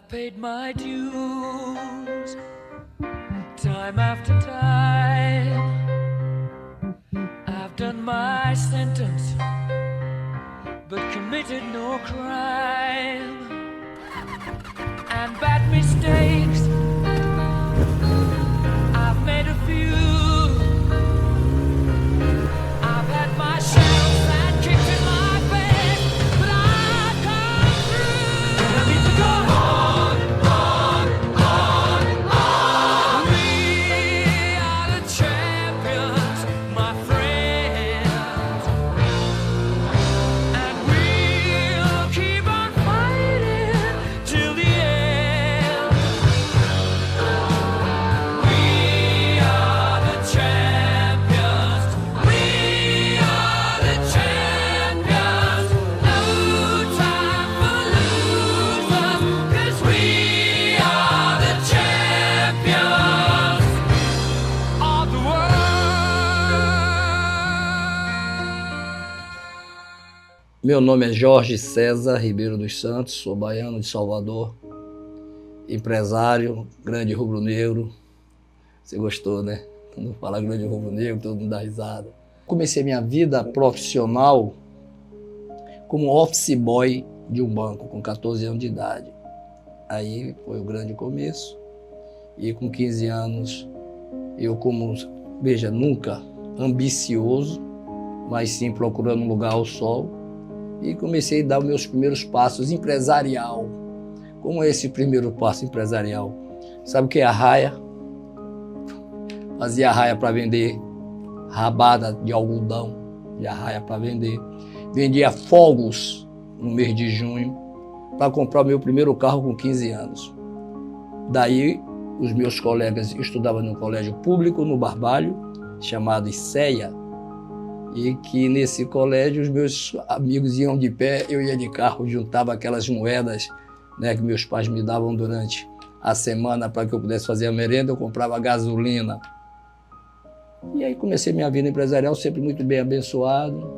I've paid my dues, time after time. I've done my sentence, but committed no crime. And bad mistakes, I've made a few. I've had my shells and kicks in my face, but I've come through. And I need to go on, on. We are the champions, my friends, and we'll keep on fighting till the end. We are the champions. We are the champions. No time for losers, 'cause we are the champions of the world. Meu nome é Jorge César Ribeiro dos Santos, sou baiano de Salvador, empresário, grande rubro-negro. Você gostou, né? Quando fala grande rubro-negro, todo mundo dá risada. Comecei minha vida profissional como office boy de um banco, com 14 anos de idade. Aí foi o grande começo. E com 15 anos, eu veja, nunca ambicioso, mas sim procurando um lugar ao sol. E comecei a dar os meus primeiros passos empresarial. Como é esse primeiro passo empresarial? Sabe o que é arraia? Fazia arraia para vender, rabada de algodão de arraia para vender. Vendia fogos no mês de junho para comprar o meu primeiro carro com 15 anos. Daí, os meus colegas estudavam no colégio público, no Barbalho, chamado ICEA, e que nesse colégio os meus amigos iam de pé, eu ia de carro, juntava aquelas moedas, né, que meus pais me davam durante a semana para que eu pudesse fazer a merenda, eu comprava gasolina. E aí comecei minha vida empresarial, sempre muito bem abençoado,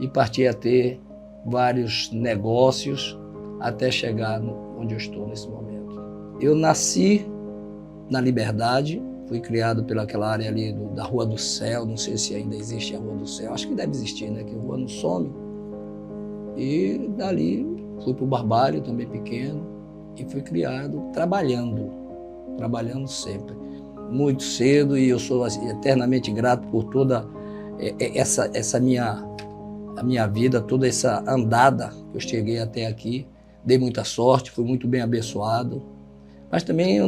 e parti a ter vários negócios até chegar onde eu estou nesse momento. Eu nasci na Liberdade, fui criado pelaquela área ali da Rua do Céu, não sei se ainda existe a Rua do Céu, acho que deve existir, né, que a rua não some. E dali fui para o Barbalho, também pequeno, e fui criado trabalhando sempre. Muito cedo, e eu sou assim, eternamente grato por toda essa minha vida, toda essa andada que eu cheguei até aqui. Dei muita sorte, fui muito bem abençoado. Mas também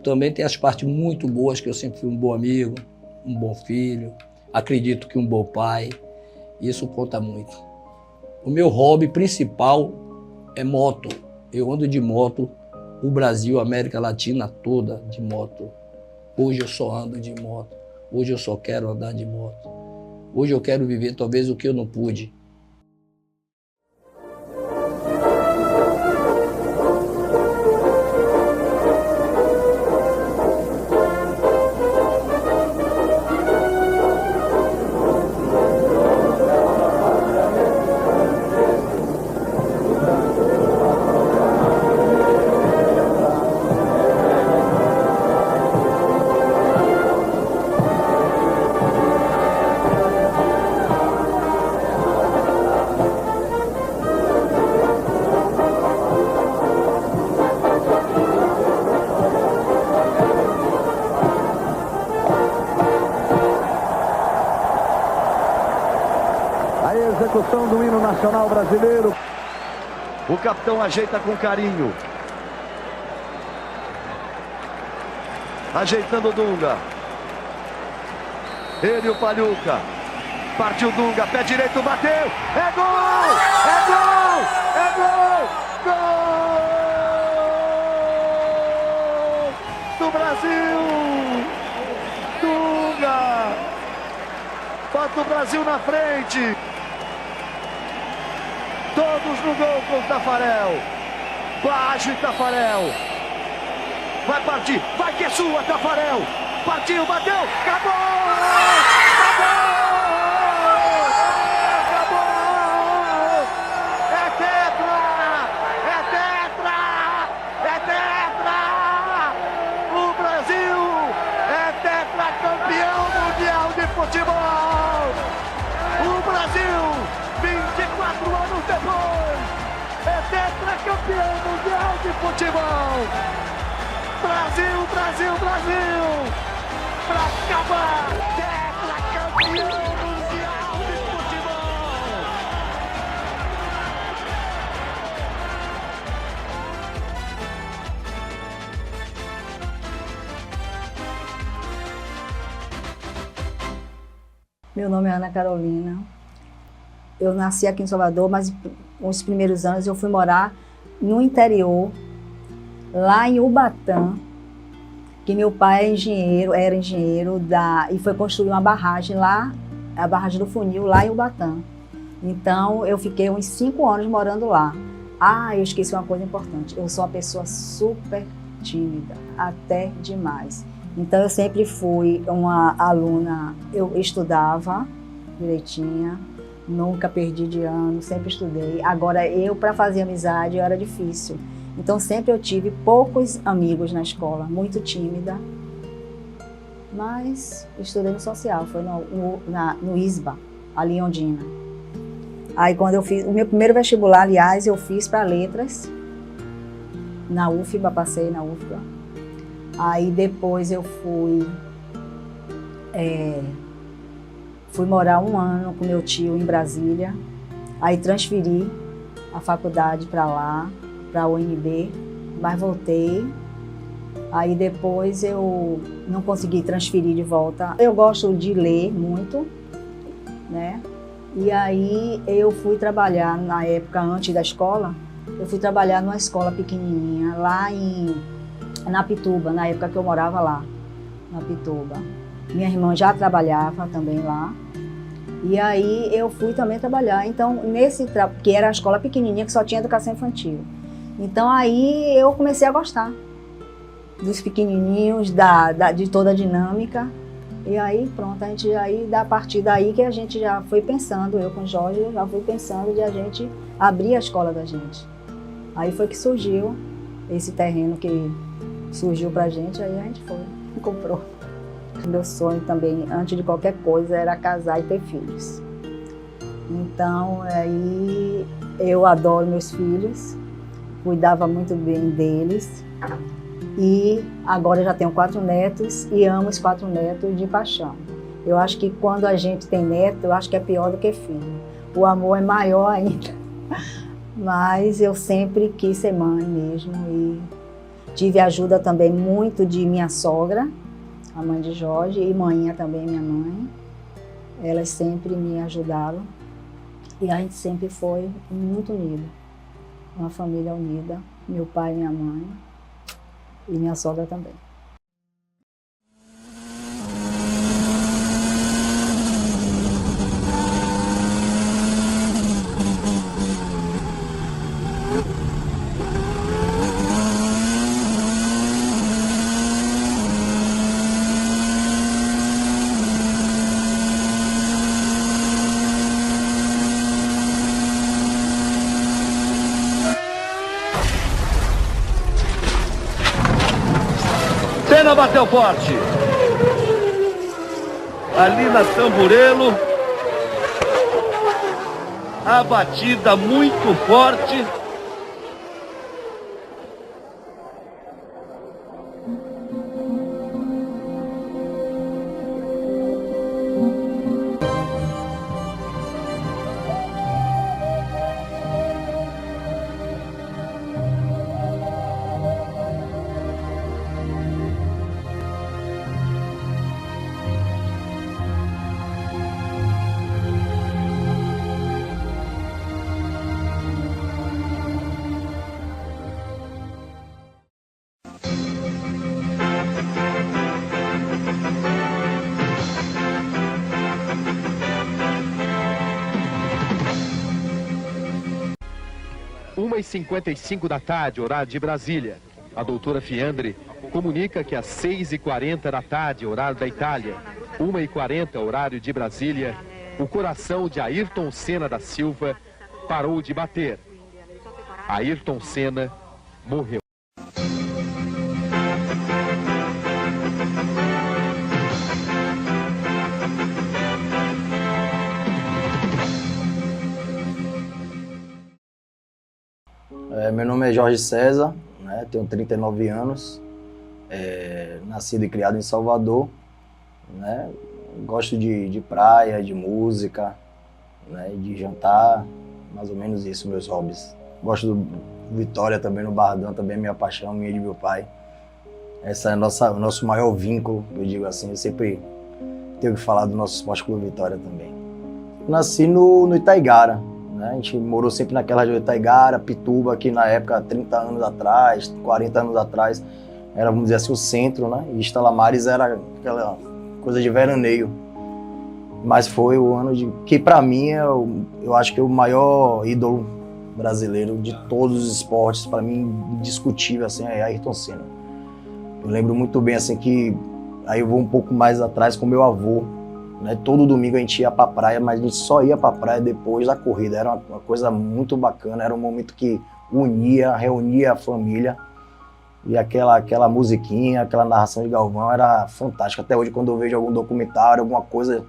também tem as partes muito boas, que eu sempre fui um bom amigo, um bom filho, acredito que um bom pai. Isso conta muito. O meu hobby principal é moto. Eu ando de moto, o Brasil, a América Latina toda de moto. Hoje eu só ando de moto. Hoje eu só quero andar de moto. Hoje eu quero viver talvez o que eu não pude. Execução do hino nacional brasileiro. O capitão ajeita com carinho. Ajeitando o Dunga. Ele e o Paluca. Partiu Dunga, pé direito, bateu. É gol! É gol! É gol! Gol! Do Brasil! Dunga! Bota o Brasil na frente. Todos no gol com o Tafarel. Baixo e Tafarel. Vai partir. Vai que é sua, Tafarel. Partiu, bateu. Acabou! Acabou! Acabou! É tetra! É tetra! É tetra! futebol! O Brasil, 24 anos depois, é tetracampeão mundial de futebol! Brasil, Brasil, Brasil! Pra acabar, tetracampeão mundial de futebol! Meu nome é Ana Carolina. Eu nasci aqui em Salvador, mas os primeiros anos eu fui morar no interior, lá em Ubatã, que meu pai era engenheiro e foi construir uma barragem lá, a barragem do Funil, lá em Ubatã. Então eu fiquei uns 5 anos morando lá. Eu esqueci uma coisa importante, eu sou uma pessoa super tímida, até demais. Então eu sempre fui uma aluna, eu estudava direitinha, nunca perdi de ano, sempre estudei. Agora para fazer amizade era difícil. Então sempre eu tive poucos amigos na escola, muito tímida. Mas estudei no social, foi no ISBA, ali em Ondina. Aí quando eu fiz, o meu primeiro vestibular, aliás, eu fiz para letras, na UFBA, passei na UFBA. Aí depois eu fui morar 1 ano com meu tio em Brasília. Aí transferi a faculdade para lá, para a UNB, mas voltei. Aí depois eu não consegui transferir de volta. Eu gosto de ler muito, né? E aí eu fui trabalhar, na época antes da escola, eu fui trabalhar numa escola pequenininha, lá na Pituba, na época que eu morava lá, na Pituba. Minha irmã já trabalhava também lá. E aí eu fui também trabalhar, então que era a escola pequenininha que só tinha educação infantil. Então aí eu comecei a gostar dos pequenininhos, de toda a dinâmica. E aí pronto, a partir daí que a gente já foi pensando, eu com o Jorge, já fui pensando de a gente abrir a escola da gente. Aí foi que surgiu esse terreno que surgiu pra gente, aí a gente foi e comprou. Meu sonho também, antes de qualquer coisa, era casar e ter filhos. Então, aí eu adoro meus filhos, cuidava muito bem deles. E agora eu já tenho 4 netos e amo os 4 netos de paixão. Eu acho que quando a gente tem neto, eu acho que é pior do que filho. O amor é maior ainda. Mas eu sempre quis ser mãe mesmo e tive ajuda também muito de minha sogra, a mãe de Jorge, e manhinha também, minha mãe. Elas sempre me ajudaram e a gente sempre foi muito unido. Uma família unida, meu pai e minha mãe e minha sogra também. Senna bateu forte. Ali na Tamburello. A batida muito forte. Às 1h55 da tarde, horário de Brasília. A doutora Fiandre comunica que às 6h40 da tarde, horário da Itália, 1h40, horário de Brasília, o coração de Ayrton Senna da Silva parou de bater. Ayrton Senna morreu. Meu nome é Jorge César, né? Tenho 39 anos, nascido e criado em Salvador, né? Gosto de praia, de música, né? De jantar, mais ou menos isso, meus hobbies. Gosto do Vitória também, no Bardão, também é minha paixão, minha e de meu pai. Esse é o nosso maior vínculo, eu digo assim, eu sempre tenho que falar do nosso Esporte Clube Vitória também. Nasci no Itaigara, né? A gente morou sempre naquela região de Itaigara, Pituba, que na época, 30 anos atrás, 40 anos atrás, era, vamos dizer assim, o centro, né? E Istalamares era aquela coisa de veraneio. Mas foi o ano que, para mim, eu acho que é o maior ídolo brasileiro de todos os esportes, para mim, indiscutível, assim, é Ayrton Senna. Eu lembro muito bem, assim, que aí eu vou um pouco mais atrás com meu avô, né? Todo domingo a gente ia pra praia, mas a gente só ia pra praia depois da corrida. Era uma coisa muito bacana, era um momento que reunia a família. E aquela musiquinha, aquela narração de Galvão era fantástica. Até hoje, quando eu vejo algum documentário, alguma coisa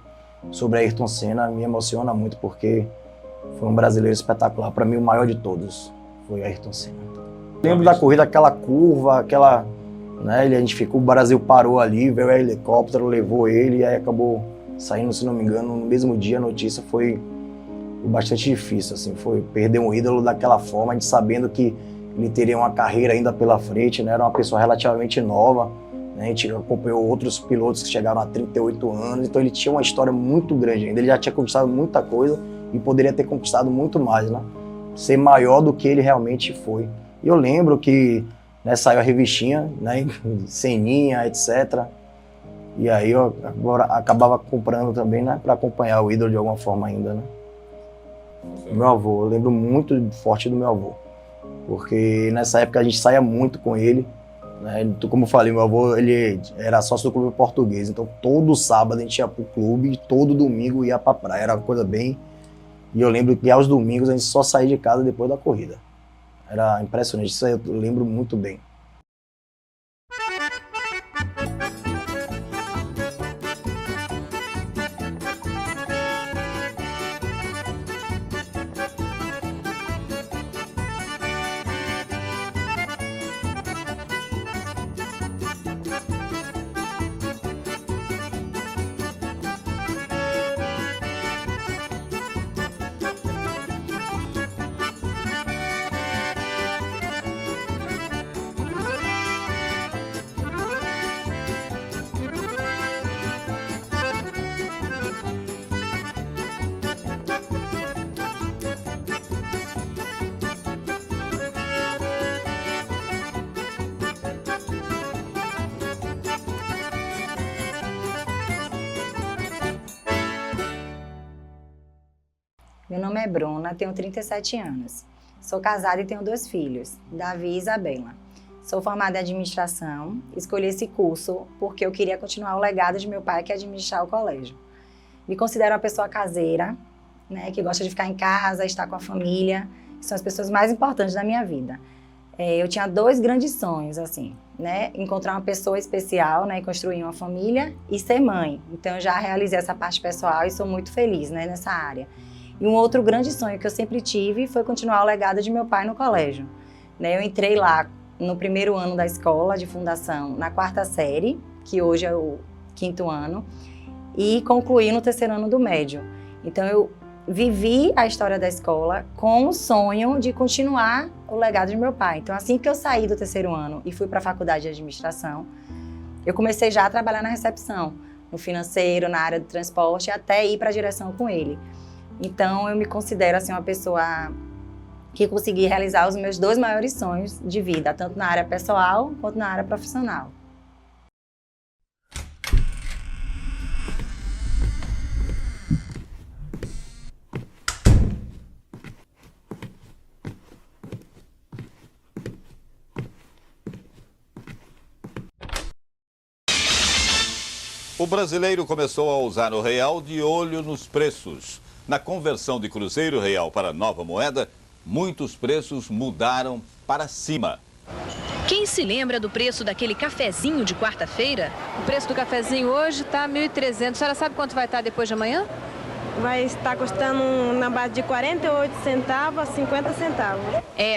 sobre Ayrton Senna, me emociona muito, porque foi um brasileiro espetacular. Para mim, o maior de todos foi Ayrton Senna. Lembro da corrida, aquela curva, né, o Brasil parou ali, veio o helicóptero, levou ele, e aí acabou saindo, se não me engano, no mesmo dia. A notícia foi bastante difícil, assim, foi perder um ídolo daquela forma, a gente sabendo que ele teria uma carreira ainda pela frente, né, era uma pessoa relativamente nova, né, a gente acompanhou outros pilotos que chegaram a 38 anos, então ele tinha uma história muito grande ainda, ele já tinha conquistado muita coisa e poderia ter conquistado muito mais, né, ser maior do que ele realmente foi. E eu lembro que, né, saiu a revistinha, né, Seninha, etc. E aí eu agora acabava comprando também, né, para acompanhar o ídolo de alguma forma ainda, né. Meu avô, eu lembro muito forte do meu avô, porque nessa época a gente saía muito com ele, né, como eu falei, meu avô, ele era sócio do Clube Português, então todo sábado a gente ia pro clube e todo domingo ia pra praia, era uma coisa bem... E eu lembro que aos domingos a gente só saía de casa depois da corrida. Era impressionante, isso aí eu lembro muito bem. Meu nome é Bruna, tenho 37 anos. Sou casada e tenho 2 filhos, Davi e Isabela. Sou formada em administração, escolhi esse curso porque eu queria continuar o legado de meu pai, que é administrar o colégio. Me considero uma pessoa caseira, né, que gosta de ficar em casa, estar com a família, que são as pessoas mais importantes da minha vida. Eu tinha 2 grandes sonhos, assim, né, encontrar uma pessoa especial, né, e construir uma família e ser mãe. Então eu já realizei essa parte pessoal e sou muito feliz, né, nessa área. E um outro grande sonho que eu sempre tive foi continuar o legado de meu pai no colégio. Eu entrei lá no primeiro ano da escola de fundação, na 4ª série, que hoje é o 5º ano, e concluí no 3º ano do médio. Então eu vivi a história da escola com o sonho de continuar o legado de meu pai. Então assim que eu saí do 3º ano e fui para a faculdade de administração, eu comecei já a trabalhar na recepção, no financeiro, na área do transporte, até ir para a direção com ele. Então, eu me considero assim, uma pessoa que consegui realizar os meus 2 maiores sonhos de vida, tanto na área pessoal quanto na área profissional. O brasileiro começou a usar o real de olho nos preços. Na conversão de cruzeiro real para nova moeda, muitos preços mudaram para cima. Quem se lembra do preço daquele cafezinho de quarta-feira? O preço do cafezinho hoje está 1.300. A senhora sabe quanto vai estar depois de amanhã? vai estar custando na base de 48 centavos a 50 centavos.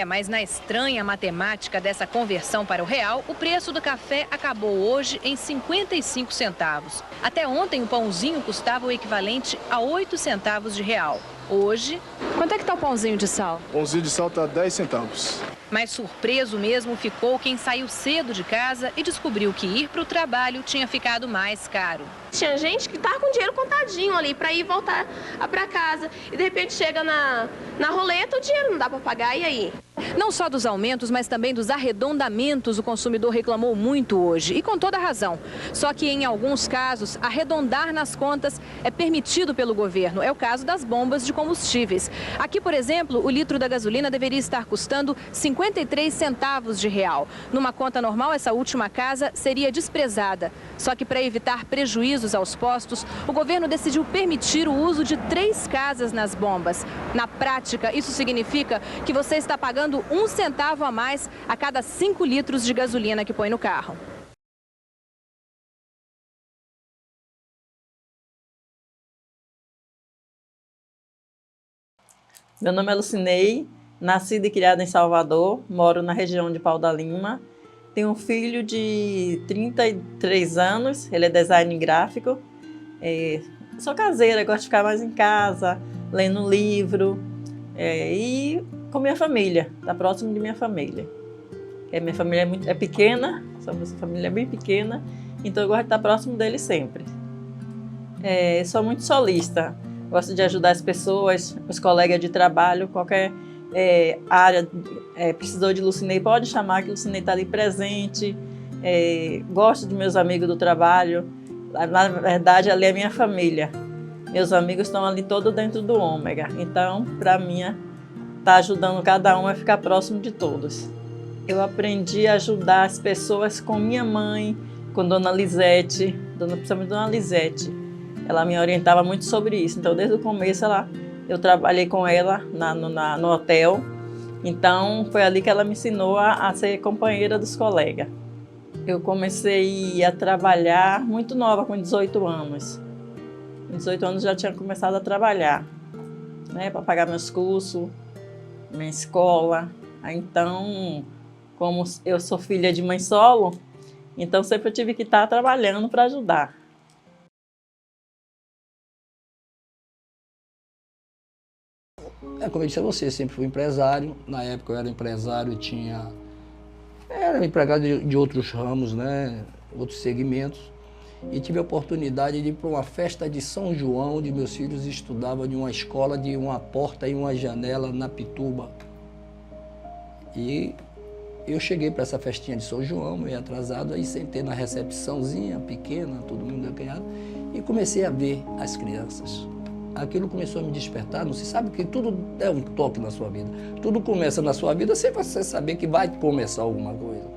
Mas na estranha matemática dessa conversão para o real, o preço do café acabou hoje em 55 centavos. Até ontem, o pãozinho custava o equivalente a 8 centavos de real. Hoje... Quanto é que está o pãozinho de sal? O pãozinho de sal está 10 centavos. Mas surpreso mesmo ficou quem saiu cedo de casa e descobriu que ir para o trabalho tinha ficado mais caro. Tinha gente que estava com dinheiro contadinho ali para ir e voltar para casa. E de repente chega na roleta, o dinheiro não dá para pagar, e aí? Não só dos aumentos, mas também dos arredondamentos o consumidor reclamou muito hoje, e com toda razão. Só que em alguns casos, arredondar nas contas é permitido pelo governo. É o caso das bombas de combustíveis. Aqui, por exemplo, o litro da gasolina deveria estar custando 53 centavos de real. Numa conta normal, essa última casa seria desprezada. Só que para evitar prejuízos aos postos, o governo decidiu permitir o uso de 3 casas nas bombas. Na prática, isso significa que você está pagando 1 centavo a mais a cada 5 litros de gasolina que põe no carro. Meu nome é Lucinei, nascida e criada em Salvador, moro na região de Pau da Lima. Tenho um filho de 33 anos, ele é design gráfico. Sou caseira, gosto de ficar mais em casa, lendo livro e com minha família, está próximo de minha família. Minha família é pequena, somos uma família bem pequena, então eu gosto de estar próximo dele sempre. Sou muito solista, gosto de ajudar as pessoas, os colegas de trabalho, qualquer área precisou de Lucinei, pode chamar que Lucinei está ali presente. Gosto de meus amigos do trabalho, na verdade ali é minha família. Meus amigos estão ali todos dentro do Ômega, então para mim estar ajudando cada um é ficar próximo de todos. Eu aprendi a ajudar as pessoas com minha mãe, com Dona Lisete, principalmente Dona Lisete. Ela me orientava muito sobre isso, então desde o começo eu trabalhei com ela no hotel, então foi ali que ela me ensinou a ser companheira dos colegas. Eu comecei a trabalhar muito nova, com 18 anos. Com 18 anos já tinha começado a trabalhar, para pagar meus cursos, minha escola. Então, como eu sou filha de mãe solo, então sempre eu tive que estar trabalhando para ajudar. Como eu disse a você, sempre fui empresário. Na época eu era empresário, era empregado de outros ramos, outros segmentos. E tive a oportunidade de ir para uma festa de São João, onde meus filhos estudavam de uma escola de uma porta e uma janela na Pituba. E eu cheguei para essa festinha de São João, meio atrasado, aí sentei na recepçãozinha pequena, todo mundo acanhado, e comecei a ver as crianças. Aquilo começou a me despertar, não se sabe que tudo é um toque na sua vida. Tudo começa na sua vida sem você saber que vai começar alguma coisa.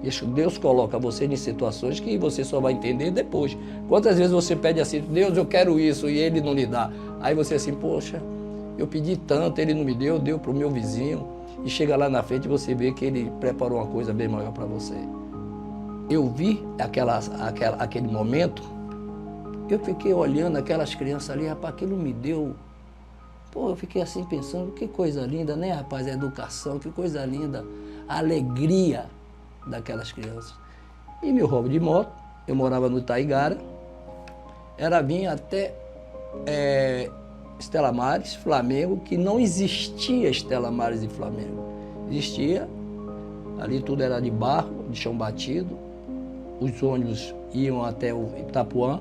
E Deus coloca você em situações que você só vai entender depois. Quantas vezes você pede assim, Deus, eu quero isso, e Ele não lhe dá. Aí você assim, poxa, eu pedi tanto, Ele não me deu, deu para o meu vizinho. E chega lá na frente e você vê que Ele preparou uma coisa bem maior para você. Eu vi aquele momento, eu fiquei olhando aquelas crianças ali, rapaz, aquilo me deu... eu fiquei assim pensando, que coisa linda, né, rapaz, a educação, que coisa linda, a alegria daquelas crianças. E meu hobby de moto, eu morava no Itaigara, era vir até Estela Maris, Flamengo, que não existia Estela Maris e Flamengo. Existia, ali tudo era de barro, de chão batido, os ônibus iam até o Itapuã,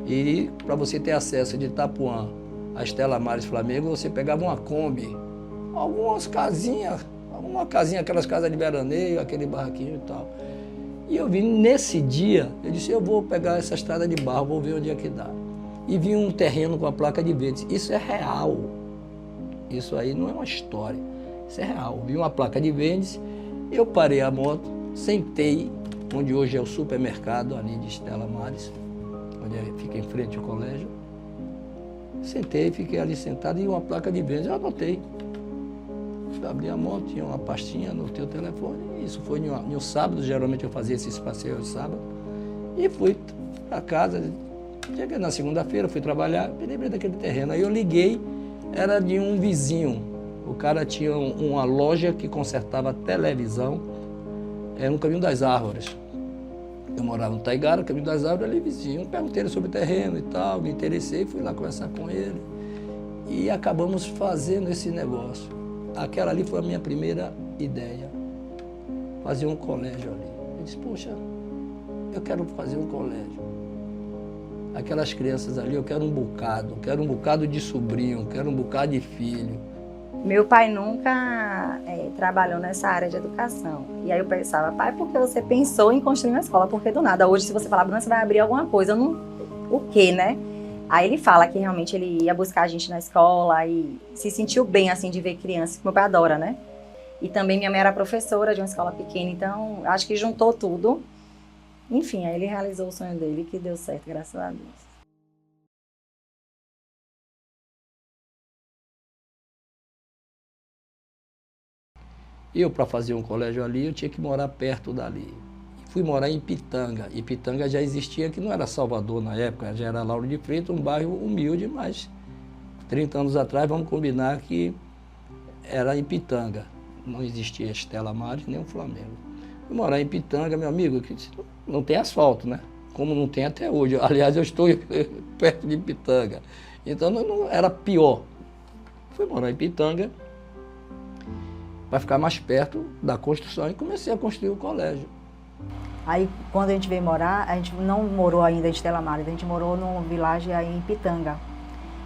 e para você ter acesso de Itapuã a Estela Maris Flamengo, você pegava uma Kombi, algumas casinhas, aquelas casas de veraneio, aquele barraquinho e tal. E eu vim nesse dia, eu disse, eu vou pegar essa estrada de barro, vou ver onde é que dá. E vi um terreno com a placa de verde. Isso é real. Isso aí não é uma história. Isso é real. Vi uma placa de vendas, eu parei a moto, sentei, onde hoje é o supermercado ali de Estela Maris, onde fica em frente ao colégio. Sentei, fiquei ali sentado e uma placa de vendas, eu anotei. Abri a moto, tinha uma pastinha, anotei o telefone. Isso foi no sábado, geralmente eu fazia esses passeios sábado. E fui para casa, Cheguei na segunda-feira, fui trabalhar, me lembrei daquele terreno. Aí eu liguei, era de um vizinho. O cara tinha uma loja que consertava televisão, no Caminho das Árvores. Eu morava no Taigara, Caminho das Árvores, ali vizinho. Perguntei ele sobre o terreno e tal, me interessei, fui lá conversar com ele. E acabamos fazendo esse negócio. Aquela ali foi a minha primeira ideia, fazer um colégio ali. Eu disse, poxa, eu quero fazer um colégio. Aquelas crianças ali, eu quero um bocado de sobrinho, quero um bocado de filho. Meu pai nunca trabalhou nessa área de educação. E aí eu pensava, pai, por que você pensou em construir uma escola? Porque do nada, hoje se você falar, Bruna, você vai abrir alguma coisa, o quê, né? Aí ele fala que realmente ele ia buscar a gente na escola e se sentiu bem, assim, de ver crianças, que meu pai adora, né? E também minha mãe era professora de uma escola pequena, então acho que juntou tudo. Enfim, aí ele realizou o sonho dele, que deu certo, graças a Deus. Eu, para fazer um colégio ali, eu tinha que morar perto dali. Fui morar em Ipitanga. Ipitanga já existia, que não era Salvador na época, já era Lauro de Freitas, um bairro humilde, mas 30 anos atrás, vamos combinar que era Ipitanga. Não existia Estela Maris nem o Flamengo. Fui morar em Ipitanga, meu amigo, que não tem asfalto, né? Como não tem até hoje. Aliás, eu estou perto de Ipitanga. Então não era pior. Fui morar em Ipitanga para ficar mais perto da construção e comecei a construir o colégio. Aí, quando a gente veio morar, a gente não morou ainda em Estela Maris, a gente morou num vilagem aí em Pitanga.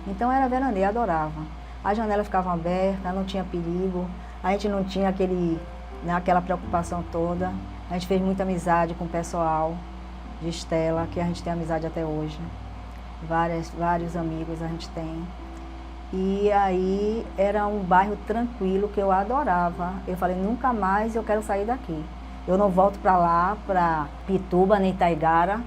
Então era veraneio, adorava. As janelas ficavam abertas, não tinha perigo, a gente não tinha aquela preocupação toda. A gente fez muita amizade com o pessoal de Estela, que a gente tem amizade até hoje. Vários amigos a gente tem. E aí era um bairro tranquilo que eu adorava. Eu falei, nunca mais eu quero sair daqui. Eu não volto para lá, para Pituba, nem Taigara.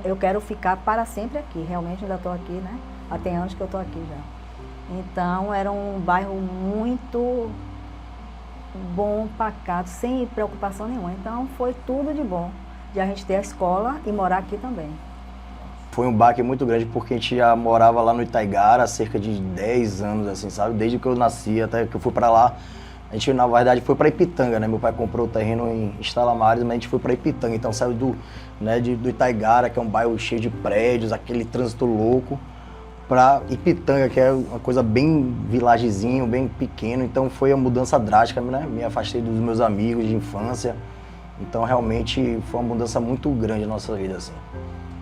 Eu quero ficar para sempre aqui. Realmente ainda estou aqui, né? Há tem anos que eu estou aqui já. Então era um bairro muito bom, pacato, sem preocupação nenhuma. Então foi tudo de bom, de a gente ter a escola e morar aqui também. Foi um baque muito grande porque a gente já morava lá no Itaigara há cerca de 10 anos, assim, sabe? Desde que eu nasci até que eu fui para lá. A gente, na verdade, foi para Ipitanga, né? Meu pai comprou o terreno em Estela Maris, mas a gente foi para Ipitanga. Então saiu do Itaigara, que é um bairro cheio de prédios, aquele trânsito louco, para Ipitanga, que é uma coisa bem vilagezinho, bem pequeno. Então foi uma mudança drástica, né? Me afastei dos meus amigos de infância. Então realmente foi uma mudança muito grande na nossa vida, assim.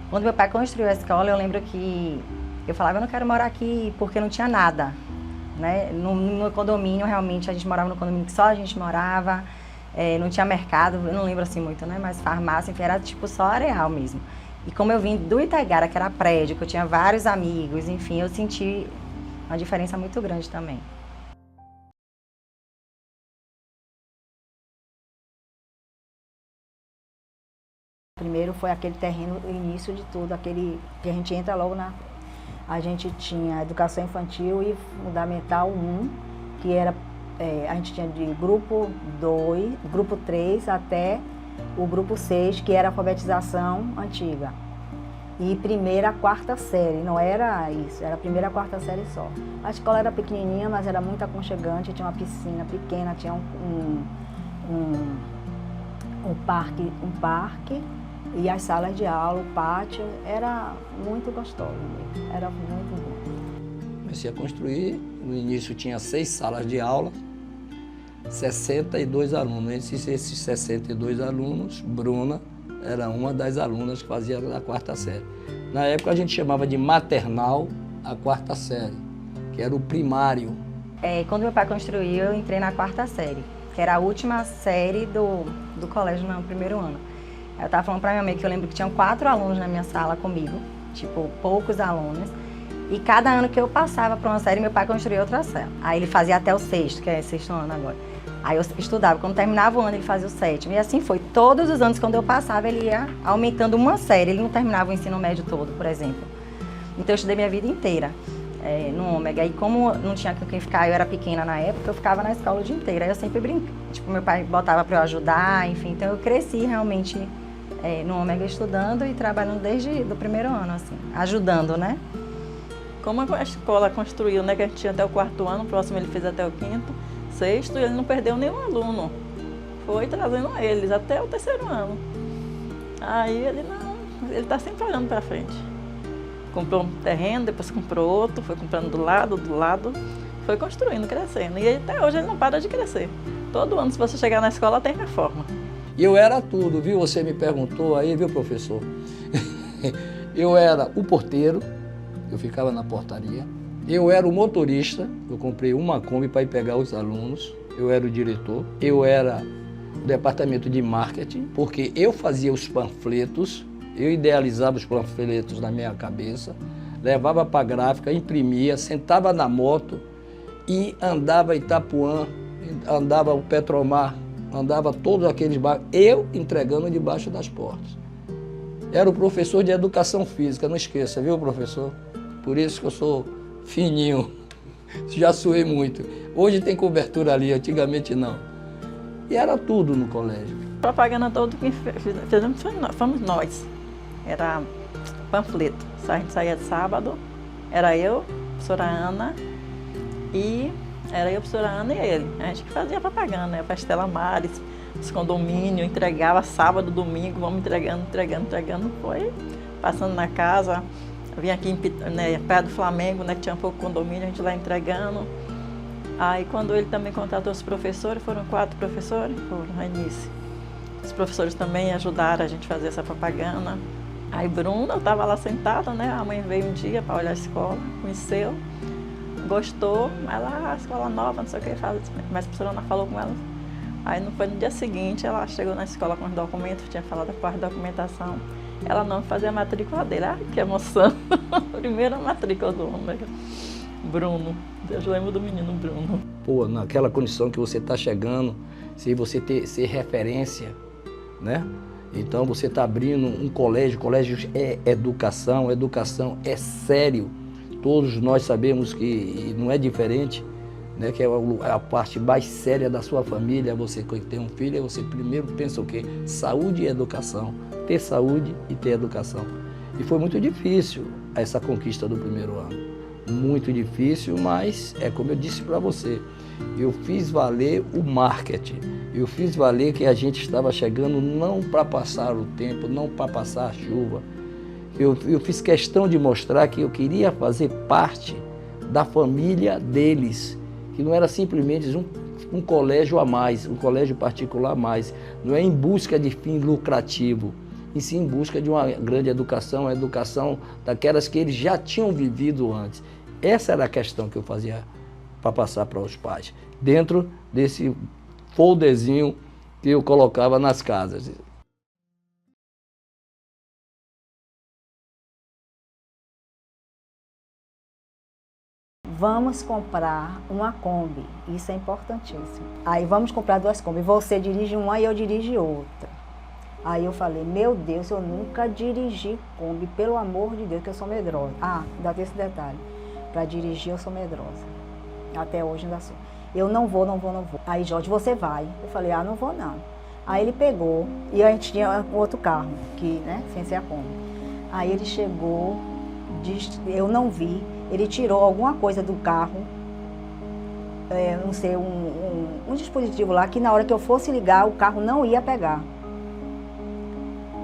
Quando meu pai construiu a escola, eu lembro que eu falava, eu não quero morar aqui porque não tinha nada. Né? No condomínio, realmente, a gente morava no condomínio que só a gente morava, não tinha mercado, eu não lembro assim muito, né? Mas farmácia, enfim, era tipo só areal mesmo. E como eu vim do Itaigara, que era prédio, que eu tinha vários amigos, enfim, eu senti uma diferença muito grande também. Primeiro foi aquele terreno, o início de tudo, aquele que a gente entra logo na... A gente tinha educação infantil e fundamental 1, que era, a gente tinha de grupo 2, grupo 3 até o grupo 6, que era alfabetização antiga. E primeira a quarta série, não era isso, era a primeira a quarta série só. A escola era pequenininha, mas era muito aconchegante, tinha uma piscina pequena, tinha um parque. E as salas de aula, o pátio, era muito gostoso, era muito bom. Comecei a construir, no início tinha 6 salas de aula, 62 alunos. Esses 62 alunos, Bruna era uma das alunas que fazia a 4ª série. Na época a gente chamava de maternal a 4ª série, que era o primário. Quando meu pai construiu, eu entrei na 4ª série, que era a última série do colégio no primeiro ano. Eu estava falando para minha mãe que eu lembro que tinham 4 alunos na minha sala comigo, tipo, poucos alunos. E cada ano que eu passava para uma série, meu pai construía outra série. Aí ele fazia até o 6º, que é 6º ano agora. Aí eu estudava, quando terminava o ano ele fazia o 7º. E assim foi, todos os anos quando eu passava ele ia aumentando uma série, ele não terminava o ensino médio todo, por exemplo. Então eu estudei minha vida inteira no Ômega. E como não tinha com quem ficar, eu era pequena na época, eu ficava na escola o dia inteiro. Aí eu sempre brincava, tipo, meu pai botava para eu ajudar, enfim. Então eu cresci realmente no Ômega estudando e trabalhando desde o primeiro ano, assim, ajudando, né? Como a escola construiu, né, que a gente tinha até o 4º ano, o próximo ele fez até o 5º, 6º, e ele não perdeu nenhum aluno. Foi trazendo eles até o 3º ano. Aí ele está sempre olhando para frente. Comprou um terreno, depois comprou outro, foi comprando do lado, foi construindo, crescendo. E até hoje ele não para de crescer. Todo ano, se você chegar na escola, tem reforma. E eu era tudo, viu? Você me perguntou aí, viu, professor? Eu era o porteiro, eu ficava na portaria. Eu era o motorista, eu comprei uma Kombi para ir pegar os alunos. Eu era o diretor. Eu era o departamento de marketing, porque eu fazia os panfletos, eu idealizava os panfletos na minha cabeça, levava para a gráfica, imprimia, sentava na moto e andava Itapuã, andava o Petromar, andava todos aqueles bairros, eu entregando debaixo das portas. Era o professor de educação física, não esqueça, viu, professor? Por isso que eu sou fininho, já suei muito. Hoje tem cobertura ali, antigamente não. E era tudo no colégio. A propaganda toda que fizemos fomos nós. Era panfleto. A gente saía de sábado, era eu, a professora Ana, e ele. A gente que fazia propaganda, né? Para Estela Maris, os condomínios, entregava sábado, domingo, vamos entregando. Foi passando na casa. Vim aqui perto do Flamengo, né, que tinha um pouco condomínio, a gente lá entregando. Aí quando ele também contratou os professores, foram 4 professores, foram no início. Os professores também ajudaram a gente a fazer essa propaganda. Aí Bruna estava lá sentada, né, a mãe veio um dia para olhar a escola, conheceu, gostou, mas lá a escola nova, não sei o que, mas a professora não falou com ela. Aí não foi no dia seguinte, ela chegou na escola com os documentos, tinha falado da parte da documentação. Ela não fazia a matrícula dele. Ai, que emoção! Primeira matrícula do Ômega. Bruno. Eu lembro do menino Bruno. Pô, naquela condição que você está chegando, se você ser referência, né? Então você está abrindo um colégio é educação é sério. Todos nós sabemos que não é diferente, né? Que é a parte mais séria da sua família. Você que tem um filho, você primeiro pensa o quê? Saúde e educação. Ter saúde e ter educação. E foi muito difícil essa conquista do primeiro ano. Muito difícil, mas é como eu disse para você, eu fiz valer o marketing, eu fiz valer que a gente estava chegando não para passar o tempo, não para passar a chuva. Eu fiz questão de mostrar que eu queria fazer parte da família deles, que não era simplesmente um colégio a mais, um colégio particular a mais, não é em busca de fim lucrativo, e sim em busca de uma grande educação, a educação daquelas que eles já tinham vivido antes. Essa era a questão que eu fazia para passar para os pais, dentro desse folderzinho que eu colocava nas casas. Vamos comprar uma Kombi, isso é importantíssimo. Aí vamos comprar 2 Kombi, você dirige uma e eu dirijo outra. Aí eu falei, meu Deus, eu nunca dirigi Kombi, pelo amor de Deus, que eu sou medrosa. Ah, ainda tem esse detalhe, para dirigir eu sou medrosa, até hoje ainda sou. Eu não vou. Aí Jorge, você vai. Eu falei, não vou não. Aí ele pegou, e a gente tinha outro carro, que, né, sem ser a Kombi. Aí ele chegou, eu não vi, ele tirou alguma coisa do carro, não sei, um dispositivo lá, que na hora que eu fosse ligar, o carro não ia pegar.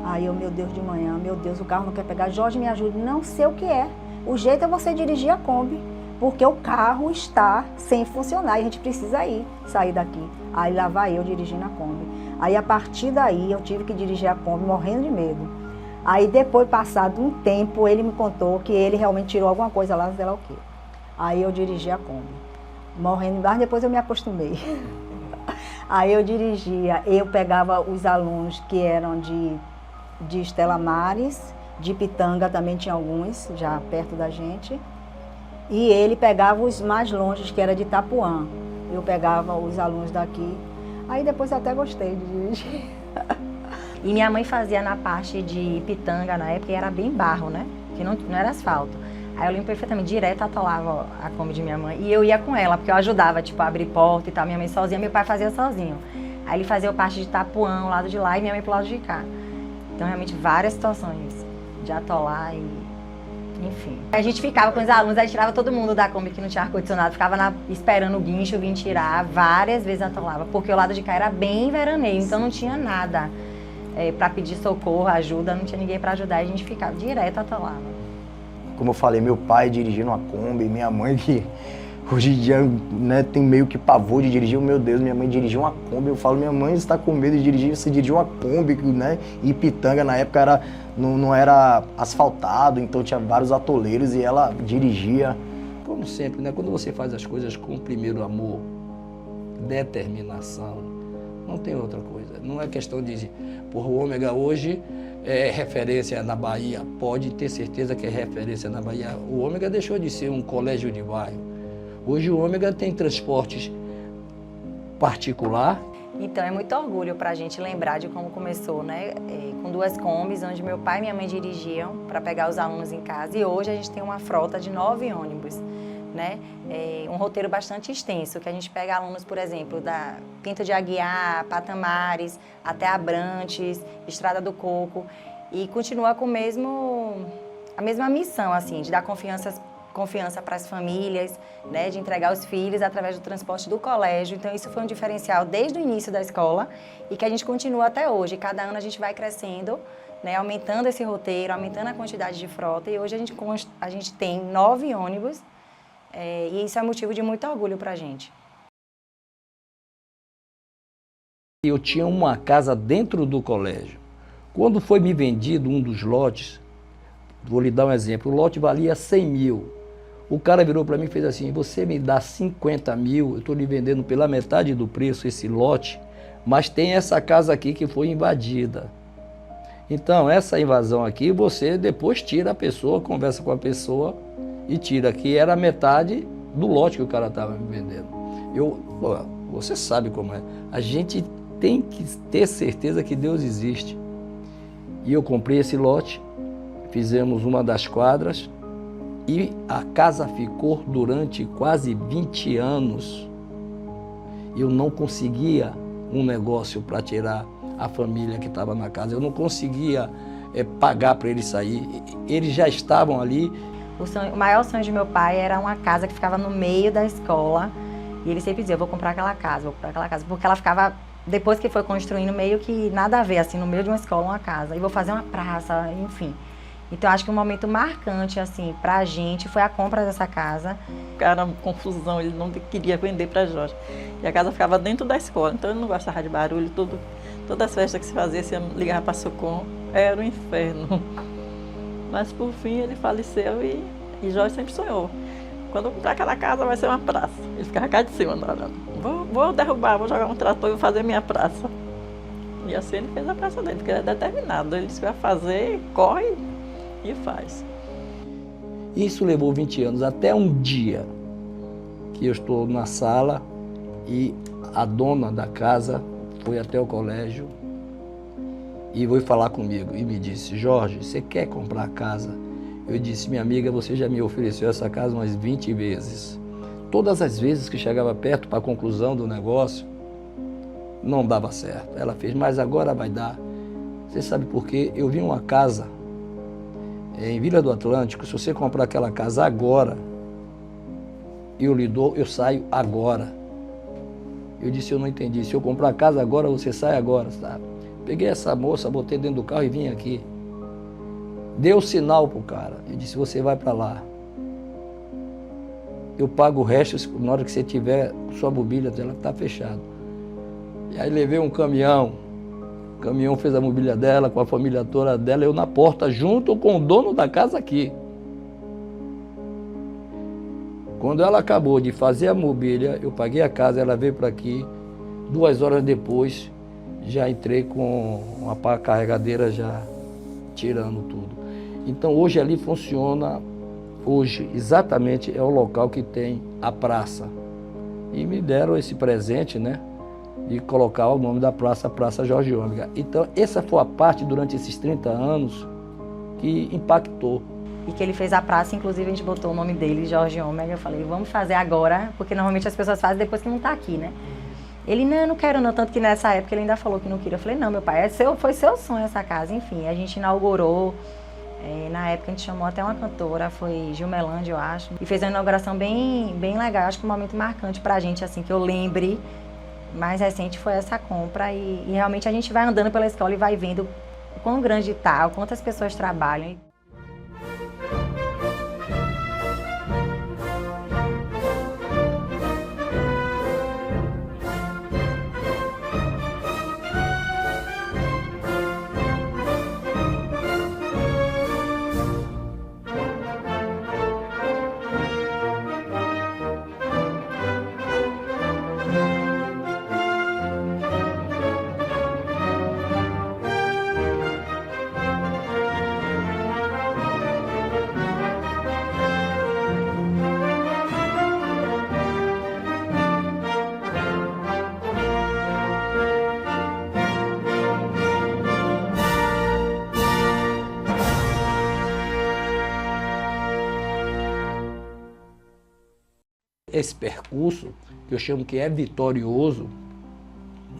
Aí eu, meu Deus, de manhã, meu Deus, o carro não quer pegar. Jorge, me ajude. Não sei o que é. O jeito é você dirigir a Kombi, porque o carro está sem funcionar e a gente precisa sair daqui. Aí lá vai eu dirigindo a Kombi. Aí a partir daí eu tive que dirigir a Kombi morrendo de medo. Aí depois, passado um tempo, ele me contou que ele realmente tirou alguma coisa lá, sei lá o quê. Aí eu dirigi a Kombi, morrendo, mas depois eu me acostumei. Aí eu dirigia, eu pegava os alunos que eram de Estela Maris, de Pitanga também tinha alguns, já perto da gente. E ele pegava os mais longe, que era de Itapuã. Eu pegava os alunos daqui. Aí depois eu até gostei de dirigir. E minha mãe fazia na parte de Pitanga, na época, e era bem barro, né? Que não era asfalto. Aí eu lembro perfeitamente, direto atolava a Kombi de minha mãe. E eu ia com ela, porque eu ajudava, tipo, a abrir porta e tal. Minha mãe sozinha, meu pai fazia sozinho. Aí ele fazia parte de Itapuã, o lado de lá, e minha mãe pro lado de cá. Então, realmente, várias situações de atolar e, enfim. A gente ficava com os alunos, aí tirava todo mundo da Kombi que não tinha ar-condicionado, ficava esperando o guincho vir tirar, várias vezes atolava, porque o lado de cá era bem veraneio, então não tinha nada para pedir socorro, ajuda, não tinha ninguém para ajudar, e a gente ficava direto atolava. Como eu falei, meu pai dirigindo uma Kombi, minha mãe que hoje em dia, né, tem meio que pavor de dirigir. Meu Deus, minha mãe dirigiu uma Kombi. Eu falo, minha mãe está com medo de dirigir, você dirigiu uma Kombi, né? E Pitanga na época não era asfaltado, então tinha vários atoleiros e ela dirigia. Como sempre, né? Quando você faz as coisas com primeiro amor, determinação, não tem outra coisa. Não é questão de, porra, o Ômega hoje é referência na Bahia, pode ter certeza que é referência na Bahia. O Ômega deixou de ser um colégio de bairro. Hoje o Ômega tem transportes particular. Então é muito orgulho para a gente lembrar de como começou, né? Com 2 Kombis, onde meu pai e minha mãe dirigiam para pegar os alunos em casa. E hoje a gente tem uma frota de 9 ônibus, né? Um roteiro bastante extenso, que a gente pega alunos, por exemplo, da Pinto de Aguiar, Patamares, até Abrantes, Estrada do Coco, e continua com a mesma missão, assim, de dar confiança para as famílias, né, de entregar os filhos através do transporte do colégio. Então isso foi um diferencial desde o início da escola e que a gente continua até hoje. Cada ano a gente vai crescendo, né, aumentando esse roteiro, aumentando a quantidade de frota, e hoje a gente tem 9 ônibus, e isso é motivo de muito orgulho para a gente. Eu tinha uma casa dentro do colégio. Quando foi me vendido um dos lotes, vou lhe dar um exemplo, o lote valia 100 mil. O cara virou para mim e fez assim, você me dá 50 mil, eu estou lhe vendendo pela metade do preço esse lote, mas tem essa casa aqui que foi invadida. Então, essa invasão aqui, você depois tira a pessoa, conversa com a pessoa e tira, que era metade do lote que o cara estava me vendendo. Você sabe como é. A gente tem que ter certeza que Deus existe. E eu comprei esse lote, fizemos uma das quadras e a casa ficou durante quase 20 anos. Eu não conseguia um negócio para tirar a família que estava na casa. Eu não conseguia pagar para eles sair. Eles já estavam ali. O maior sonho de meu pai era uma casa que ficava no meio da escola. E ele sempre dizia, eu vou comprar aquela casa, porque ela ficava, depois que foi construindo, meio que nada a ver, assim, no meio de uma escola, uma casa. E vou fazer uma praça, enfim. Então, acho que um momento marcante, assim, pra gente foi a compra dessa casa. Era uma confusão, ele não queria vender pra Jorge. E a casa ficava dentro da escola, então ele não gostava de barulho, todas as festas que se fazia, se ligava para Socorro, era um inferno. Mas, por fim, ele faleceu e Jorge sempre sonhou. Quando eu comprar aquela casa, vai ser uma praça. Ele ficava cá de cima, olhando. Vou derrubar, vou jogar um trator e vou fazer minha praça. E assim ele fez a praça dele, porque ele é determinado. Ele disse que vai fazer, corre e faz. Isso levou 20 anos, até um dia que eu estou na sala e a dona da casa foi até o colégio e veio falar comigo e me disse, Jorge, você quer comprar a casa? Eu disse, minha amiga, você já me ofereceu essa casa umas 20 vezes. Todas as vezes que chegava perto para a conclusão do negócio, não dava certo. Ela fez, mas agora vai dar. Você sabe por quê? Eu vi uma casa em Vila do Atlântico, se você comprar aquela casa agora, eu lhe dou, eu saio agora. Eu disse, eu não entendi. Se eu comprar a casa agora, você sai agora, sabe? Peguei essa moça, botei dentro do carro e vim aqui. Deu sinal pro cara. Eu disse, você vai para lá. Eu pago o resto na hora que você tiver sua mobília dela, que está fechado. E aí levei um caminhão. O caminhão fez a mobília dela, com a família toda dela, eu na porta, junto com o dono da casa aqui. Quando ela acabou de fazer a mobília, eu paguei a casa, ela veio para aqui. 2 horas depois, já entrei com uma pá carregadeira já tirando tudo. Então hoje ali funciona, hoje exatamente é o local que tem a praça. E me deram esse presente, né, de colocar o nome da praça, Praça Jorge Ômega. Então essa foi a parte durante esses 30 anos que impactou. E que ele fez a praça, inclusive a gente botou o nome dele, Jorge Ômega. Eu falei, vamos fazer agora, porque normalmente as pessoas fazem depois que não está aqui, né? Ele, não, eu não quero não, tanto que nessa época ele ainda falou que não queria. Eu falei, não, meu pai, foi seu sonho essa casa. Enfim, a gente inaugurou, na época a gente chamou até uma cantora, foi Gilmelândia, eu acho, e fez uma inauguração bem legal, acho que um momento marcante pra gente, assim, que eu lembre, mais recente foi essa compra, e realmente a gente vai andando pela escola e vai vendo o quão grande tá, o quanto as pessoas trabalham. Esse percurso, que eu chamo que é vitorioso,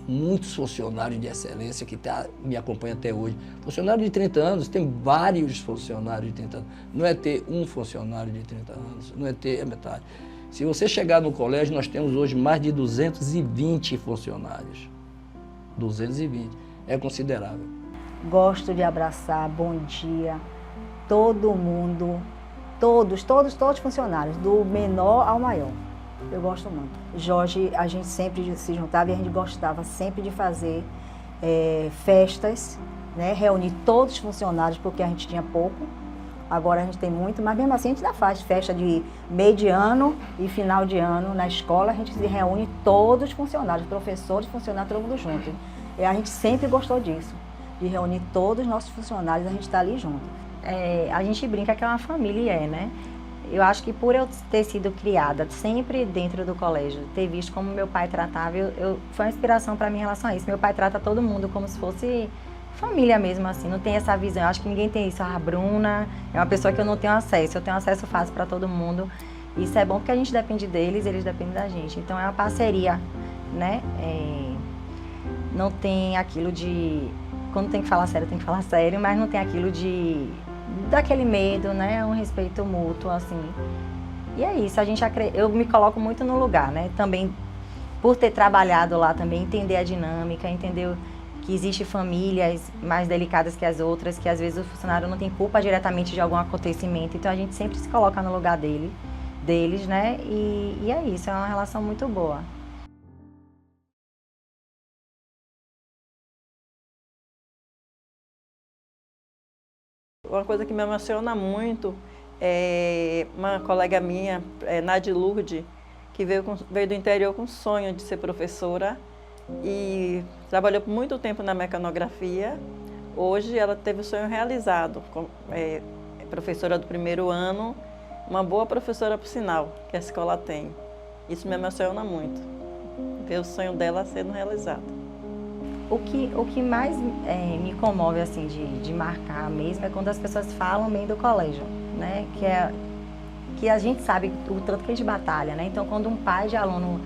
muitos funcionários de excelência que me acompanham até hoje. Funcionário de 30 anos, tem vários funcionários de 30 anos. Não é ter um funcionário de 30 anos, não é ter a metade. Se você chegar no colégio, nós temos hoje mais de 220 funcionários. 220, é considerável. Gosto de abraçar, bom dia, todo mundo, todos os funcionários, do menor ao maior. Eu gosto muito. Jorge, a gente sempre se juntava e a gente gostava sempre de fazer festas, né? Reunir todos os funcionários, porque a gente tinha pouco. Agora a gente tem muito, mas mesmo assim a gente ainda faz festa de meio de ano e final de ano na escola. A gente se reúne todos os funcionários, professores, funcionários, todo mundo junto. E a gente sempre gostou disso, de reunir todos os nossos funcionários, a gente está ali junto. A gente brinca que é uma família, né? Eu acho que por eu ter sido criada sempre dentro do colégio, ter visto como meu pai tratava, foi uma inspiração para mim em relação a isso. Meu pai trata todo mundo como se fosse família mesmo, assim, não tem essa visão. Eu acho que ninguém tem isso. A Bruna é uma pessoa que eu não tenho acesso, eu tenho acesso fácil para todo mundo. Isso é bom porque a gente depende deles, eles dependem da gente. Então é uma parceria, né? Não tem aquilo de... Quando tem que falar sério, tem que falar sério, mas não tem aquilo de... daquele medo, né? Um respeito mútuo, assim. E é isso, eu me coloco muito no lugar, né? Também, por ter trabalhado lá também, entender a dinâmica, entender que existem famílias mais delicadas que as outras, que às vezes o funcionário não tem culpa diretamente de algum acontecimento, então a gente sempre se coloca no lugar deles, né? E é isso, é uma relação muito boa. Uma coisa que me emociona muito é uma colega minha, Nadia Lourdes, que veio do interior com o sonho de ser professora e trabalhou por muito tempo na mecanografia. Hoje ela teve o sonho realizado, é professora do primeiro ano, uma boa professora por sinal, que a escola tem. Isso me emociona muito, ver o sonho dela sendo realizado. O que mais me comove, assim, de marcar mesmo, é quando as pessoas falam bem do colégio, né? Que a gente sabe o tanto que a gente batalha, né? Então, quando um pai de aluno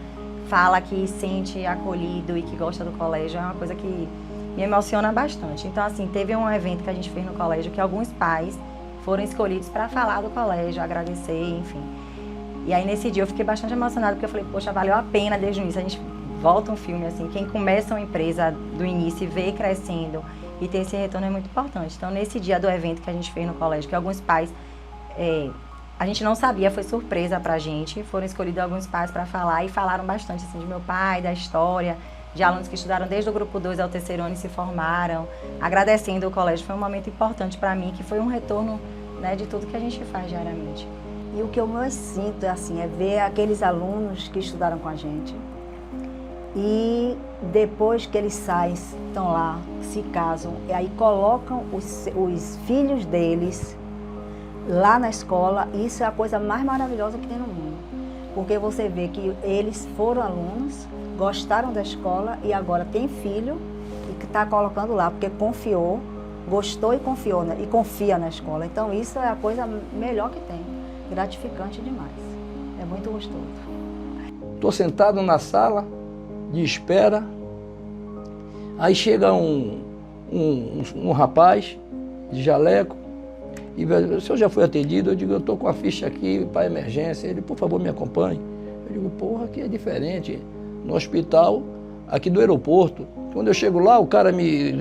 fala que sente acolhido e que gosta do colégio, é uma coisa que me emociona bastante. Então, assim, teve um evento que a gente fez no colégio que alguns pais foram escolhidos para falar do colégio, agradecer, enfim. E aí, nesse dia, eu fiquei bastante emocionada, porque eu falei, poxa, valeu a pena desde o início. A gente volta um filme, assim, quem começa uma empresa do início e vê crescendo e ter esse retorno é muito importante. Então, nesse dia do evento que a gente fez no colégio, que alguns pais, a gente não sabia, foi surpresa pra gente, foram escolhidos alguns pais para falar e falaram bastante, assim, de meu pai, da história, de alunos que estudaram desde o grupo 2 ao terceiro ano e se formaram, agradecendo o colégio. Foi um momento importante para mim, que foi um retorno, né, de tudo que a gente faz diariamente. E o que eu mais sinto, assim, é ver aqueles alunos que estudaram com a gente, e depois que eles saem, estão lá, se casam, e aí colocam os filhos deles lá na escola. Isso é a coisa mais maravilhosa que tem no mundo. Porque você vê que eles foram alunos, gostaram da escola e agora tem filho e que está colocando lá, porque confiou, gostou e confiou, né? E confia na escola. Então isso é a coisa melhor que tem, gratificante demais. É muito gostoso. Estou sentado na sala, de espera. Aí chega um rapaz de jaleco e o senhor já foi atendido? Eu digo, eu estou com a ficha aqui para emergência. Ele, por favor, me acompanhe. Eu digo, porra, aqui é diferente. No hospital, aqui do aeroporto, quando eu chego lá, o cara me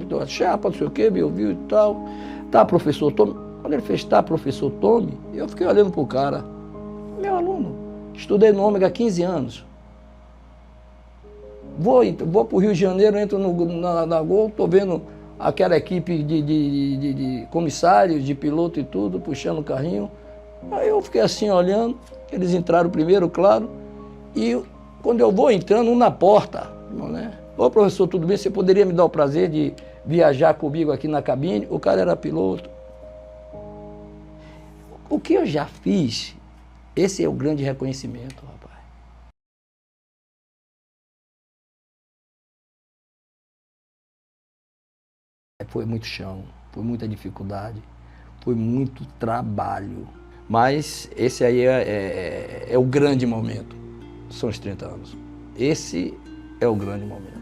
deu uma chapa, não sei o quê, me ouviu e tal. Tá, professor, tome. Quando ele fez, tá, professor, tome, eu fiquei olhando pro cara. Meu aluno, estudei no Ômega há 15 anos. Vou para o Rio de Janeiro, entro na Gol, estou vendo aquela equipe de comissários, de piloto e tudo, puxando o carrinho. Aí eu fiquei assim olhando, eles entraram primeiro, claro, e quando eu vou entrando, na porta, né? Ô professor, tudo bem? Você poderia me dar o prazer de viajar comigo aqui na cabine? O cara era piloto. O que eu já fiz, esse é o grande reconhecimento, rapaz. Foi muito chão, foi muita dificuldade, foi muito trabalho. Mas esse aí é o grande momento, são os 30 anos. Esse é o grande momento.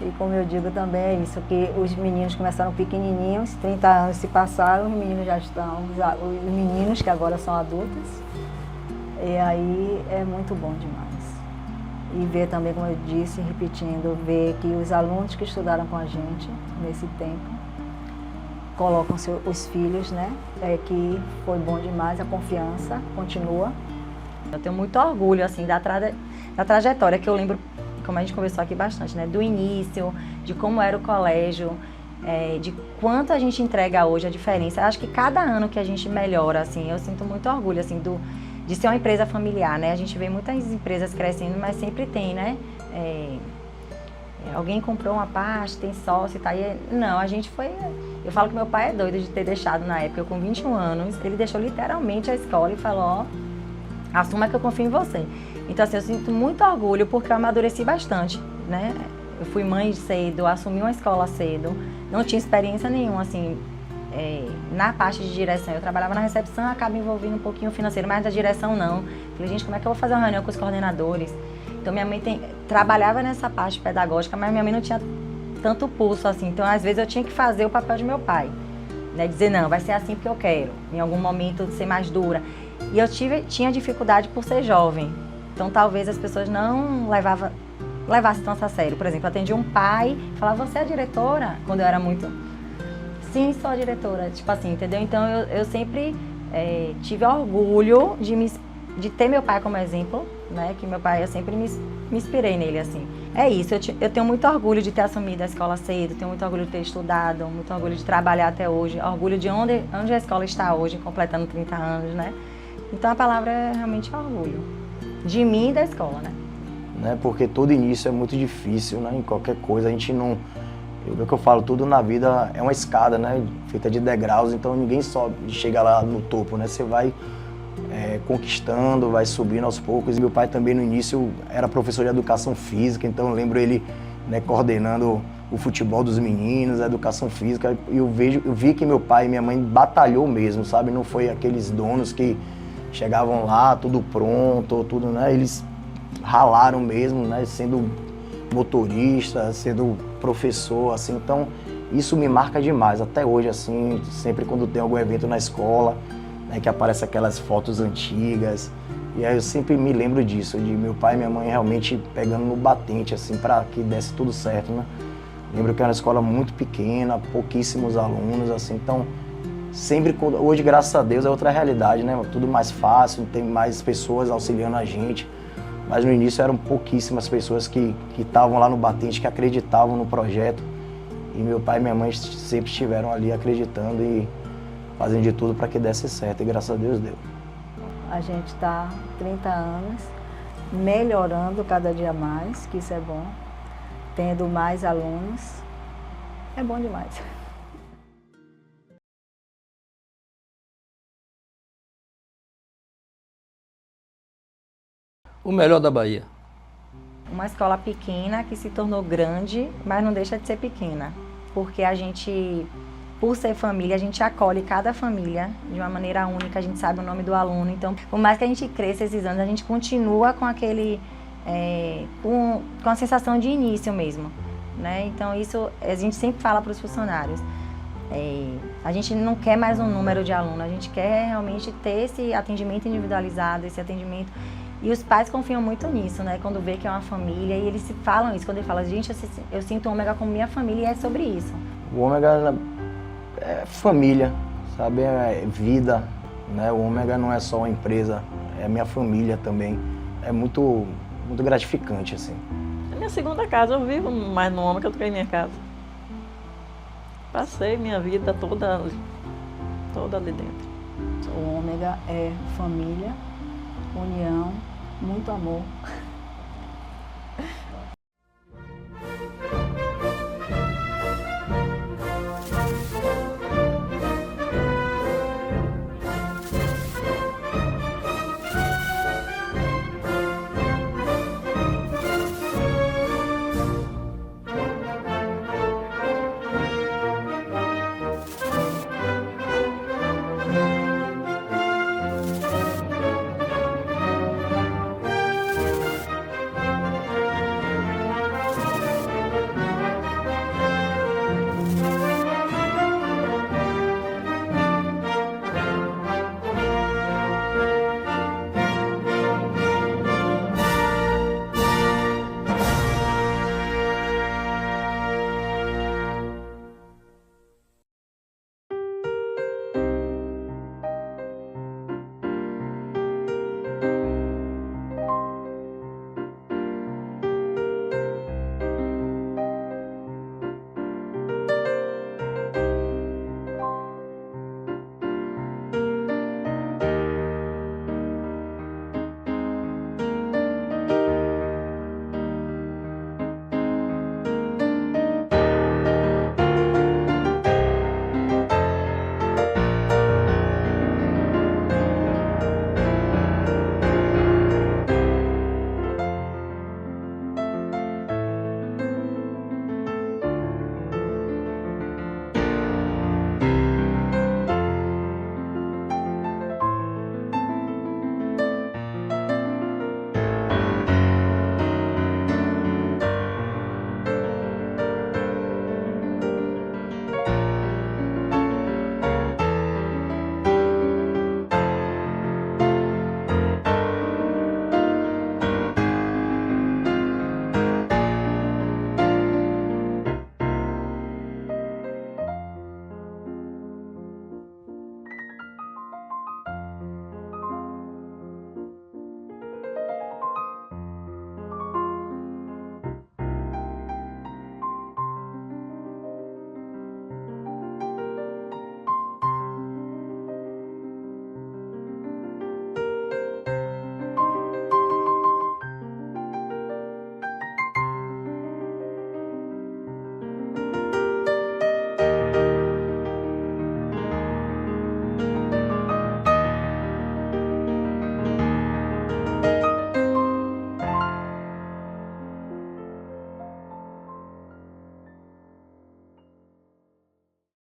E como eu digo também é isso, que os meninos começaram pequenininhos, 30 anos se passaram, os meninos já estão, os meninos que agora são adultos, e aí é muito bom demais. E ver também, como eu disse, repetindo, ver que os alunos que estudaram com a gente nesse tempo, colocam os filhos, né? Que foi bom demais, a confiança continua. Eu tenho muito orgulho, assim, da trajetória, que eu lembro, como a gente conversou aqui bastante, né? Do início, de como era o colégio, de quanto a gente entrega hoje, a diferença. Eu acho que cada ano que a gente melhora, assim, eu sinto muito orgulho, assim, de ser uma empresa familiar, né? A gente vê muitas empresas crescendo, mas sempre tem, né? Alguém comprou uma parte, tem sócio e tal. Não, a gente foi... Eu falo que meu pai é doido de ter deixado na época, eu com 21 anos, ele deixou literalmente a escola e falou, ó, assuma que eu confio em você. Então, assim, eu sinto muito orgulho porque eu amadureci bastante, né? Eu fui mãe cedo, assumi uma escola cedo, não tinha experiência nenhuma, assim, na parte de direção. Eu trabalhava na recepção, acaba envolvendo um pouquinho o financeiro, mas da direção não. Falei, gente, como é que eu vou fazer uma reunião com os coordenadores? Então, minha mãe trabalhava nessa parte pedagógica, mas minha mãe não tinha tanto pulso, assim. Então, às vezes, eu tinha que fazer o papel de meu pai, né? Dizer, não, vai ser assim porque eu quero. Em algum momento, ser mais dura. E eu tinha dificuldade por ser jovem. Então, talvez as pessoas não levassem tanto a sério. Por exemplo, eu atendi um pai, falava, você é a diretora? Quando eu era muito... Sim, sou a diretora. Tipo assim, entendeu? Então, eu sempre tive orgulho de ter meu pai como exemplo, né? Que meu pai, eu sempre me inspirei nele, assim. É isso, eu tenho muito orgulho de ter assumido a escola cedo, tenho muito orgulho de ter estudado, muito orgulho de trabalhar até hoje, orgulho de onde a escola está hoje, completando 30 anos, né? Então a palavra é realmente orgulho, de mim e da escola, né? Porque todo início é muito difícil, né? Em qualquer coisa, a gente não... O que eu falo, tudo na vida é uma escada, né? Feita de degraus, então ninguém sobe e chega lá no topo, né? Você vai conquistando, vai subindo aos poucos. E meu pai também no início era professor de educação física, então eu lembro ele, né, coordenando o futebol dos meninos, a educação física. E eu vi que meu pai e minha mãe batalhou mesmo, sabe? Não foi aqueles donos que chegavam lá, tudo pronto, tudo, né? Eles ralaram mesmo, né? Sendo motorista, sendo professor, assim. Então, isso me marca demais. Até hoje, assim, sempre quando tem algum evento na escola, né, que aparecem aquelas fotos antigas. E aí eu sempre me lembro disso, de meu pai e minha mãe realmente pegando no batente, assim, para que desse tudo certo, né? Lembro que era uma escola muito pequena, pouquíssimos alunos, assim, então sempre, hoje, graças a Deus, é outra realidade, né? Tudo mais fácil, tem mais pessoas auxiliando a gente, mas no início eram pouquíssimas pessoas que estavam lá no batente, que acreditavam no projeto, e meu pai e minha mãe sempre estiveram ali acreditando e fazendo de tudo para que desse certo, e graças a Deus deu. A gente está 30 anos, melhorando cada dia mais, que isso é bom, tendo mais alunos, é bom demais. O melhor da Bahia. Uma escola pequena que se tornou grande, mas não deixa de ser pequena, porque a gente... Por ser família, a gente acolhe cada família de uma maneira única, a gente sabe o nome do aluno. Então, por mais que a gente cresça esses anos, a gente continua com aquele com a sensação de início mesmo, né? Então isso a gente sempre fala para os funcionários. A gente não quer mais um número de aluno, a gente quer realmente ter esse atendimento individualizado, esse atendimento. E os pais confiam muito nisso, né? Quando vê que é uma família, e eles se falam isso, quando ele fala, gente, eu sinto o Ômega como minha família, e é sobre isso. O Ômega é família, sabe? É vida, né? O Ômega não é só uma empresa, é minha família também. É muito gratificante, assim. É minha segunda casa, eu vivo mais no Ômega do que em minha casa. Passei minha vida toda ali dentro. O Ômega é família, união, muito amor.